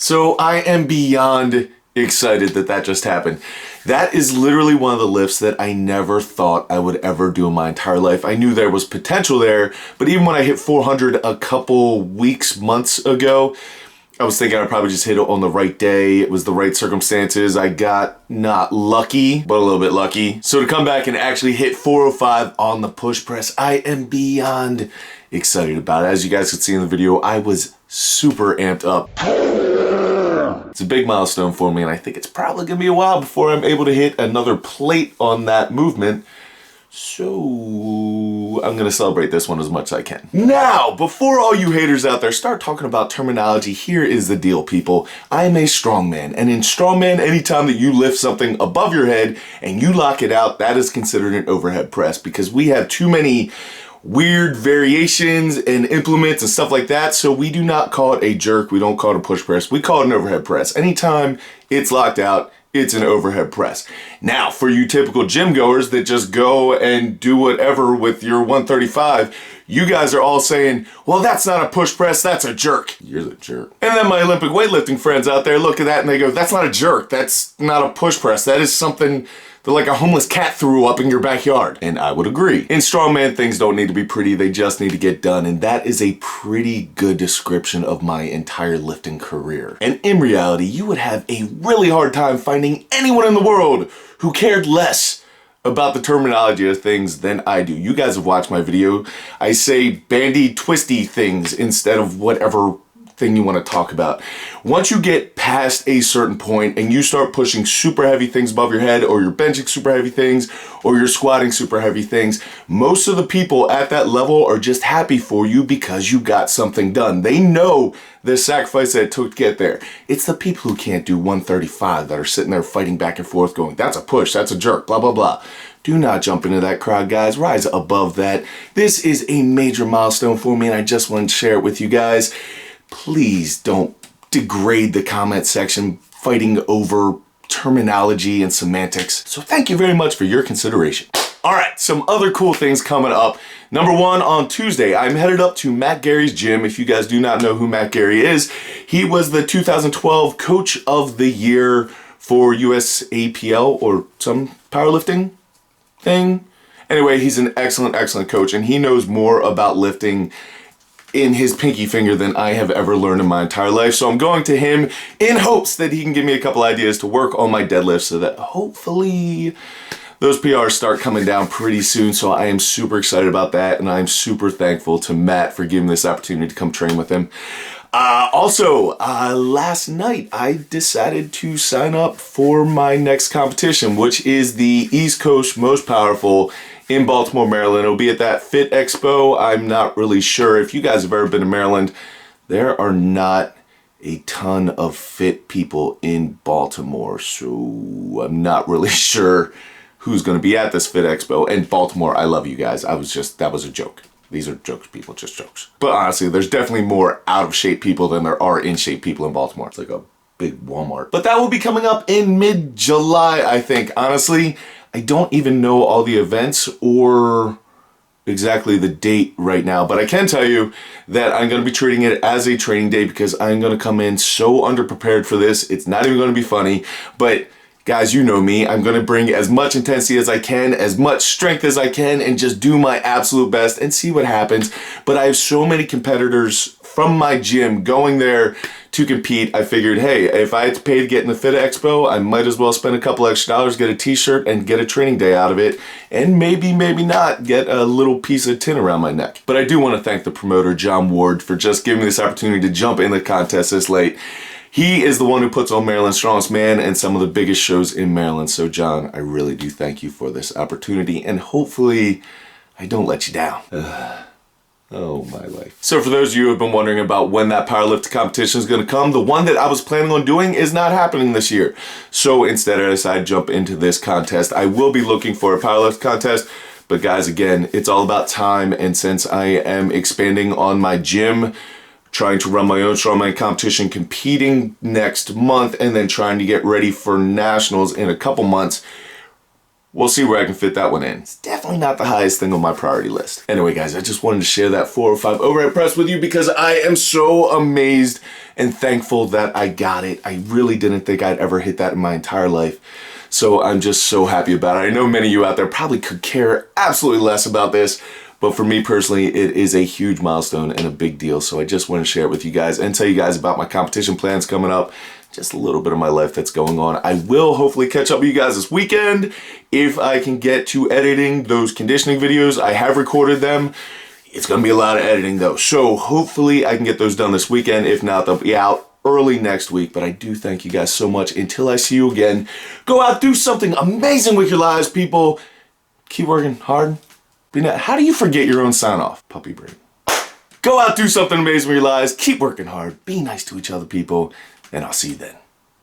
So I am beyond excited that that just happened. That is literally one of the lifts that I never thought I would ever do in my entire life. I knew there was potential there, but even when I hit 400 a couple weeks, months ago, I was thinking I'd probably just hit it on the right day. It was the right circumstances. I got not lucky, but a little bit lucky. So to come back and actually hit 405 on the push press, I am beyond excited about it. As you guys could see in the video, I was super amped up. It's a big milestone for me, and I think it's probably gonna be a while before I'm able to hit another plate on that movement. So I'm gonna celebrate this one as much as I can. Now, before all you haters out there start talking about terminology, here is the deal, people. I'm a strongman, and in strongman, anytime that you lift something above your head and you lock it out, that is considered an overhead press, because we have too many weird variations and implements and stuff like that. So we do not call it a jerk. We don't call it a push press. We call it an overhead press. Anytime it's locked out, it's an overhead press. Now, for you typical gym goers that just go and do whatever with your 135, you guys are all saying, well, that's not a push press, that's a jerk. You're the jerk. And then my Olympic weightlifting friends out there look at that and they go, that's not a jerk, that's not a push press, that is something that like a homeless cat threw up in your backyard. And I would agree. In strongman, things don't need to be pretty, they just need to get done. And that is a pretty good description of my entire lifting career. And in reality, you would have a really hard time finding anyone in the world who cared less about the terminology of things than I do. You guys have watched my video. I say bandy twisty things instead of whatever thing you want to talk about. Once you get past a certain point and you start pushing super heavy things above your head, or you're benching super heavy things, or you're squatting super heavy things, most of the people at that level are just happy for you because you got something done. They know the sacrifice that it took to get there. It's the people who can't do 135 that are sitting there fighting back and forth going, that's a push, that's a jerk, blah, blah, blah. Do not jump into that crowd, guys. Rise above that. This is a major milestone for me, and I just wanted to share it with you guys. Please don't degrade the comment section fighting over terminology and semantics. So thank you very much for your consideration. All right, some other cool things coming up. Number one, on Tuesday, I'm headed up to Matt Gary's gym. If you guys do not know who Matt Gary is, he was the 2012 Coach of the Year for USAPL or some powerlifting thing. Anyway, he's an excellent, excellent coach, and he knows more about lifting in his pinky finger than I have ever learned in my entire life. So I'm going to him in hopes that he can give me a couple ideas to work on my deadlifts so that hopefully those PRs start coming down pretty soon. So I am super excited about that, and I'm super thankful to Matt for giving me this opportunity to come train with him. Last night I decided to sign up for my next competition, which is the East Coast Most Powerful in Baltimore, Maryland. It'll be at that Fit Expo. I'm not really sure. If you guys have ever been to Maryland, there are not a ton of fit people in Baltimore, so I'm not really sure who's going to be at this Fit Expo. And Baltimore, I love you guys. That was a joke. These are jokes, people, just jokes. But honestly, there's definitely more out of shape people than there are in shape people in Baltimore. It's like a big Walmart. But that will be coming up in mid-July, I think. Honestly, I don't even know all the events or exactly the date right now, but I can tell you that I'm going to be treating it as a training day because I'm going to come in so underprepared for this. It's not even going to be funny, but guys, you know me. I'm going to bring as much intensity as I can, as much strength as I can, and just do my absolute best and see what happens. But I have so many competitors from my gym going there to compete. I figured, hey, if I had to pay to get in the Fit Expo, I might as well spend a couple extra dollars, get a t-shirt, and get a training day out of it, and maybe not get a little piece of tin around my neck. But I do want to thank the promoter, John Ward, for just giving me this opportunity to jump in the contest this late. He is the one who puts on Maryland's Strongest Man and some of the biggest shows in Maryland. So John, I really do thank you for this opportunity, and hopefully I don't let you down. Oh, my life. So for those of you who have been wondering about when that powerlifting competition is going to come, the one that I was planning on doing is not happening this year. So instead I decided to jump into this contest. I will be looking for a powerlifting contest, but guys, again, it's all about time. And since I am expanding on my gym, trying to run my own strongman competition, competing next month, and then trying to get ready for nationals in a couple months, we'll see where I can fit that one in. It's definitely not the highest thing on my priority list. Anyway, guys, I just wanted to share that 405 overhead press with you because I am so amazed and thankful that I got it. I really didn't think I'd ever hit that in my entire life. So I'm just so happy about it. I know many of you out there probably could care absolutely less about this, but for me personally, it is a huge milestone and a big deal. So I just want to share it with you guys and tell you guys about my competition plans coming up. Just a little bit of my life that's going on. I will hopefully catch up with you guys this weekend if I can get to editing those conditioning videos. I have recorded them. It's going to be a lot of editing though. So hopefully I can get those done this weekend. If not, they'll be out early next week. But I do thank you guys so much. Until I see you again, go out, do something amazing with your lives, people. Keep working hard. How do you forget your own sign off? Puppy brain. Go out, do something amazing with your lives. Keep working hard. Be nice to each other, people. And I'll see you then.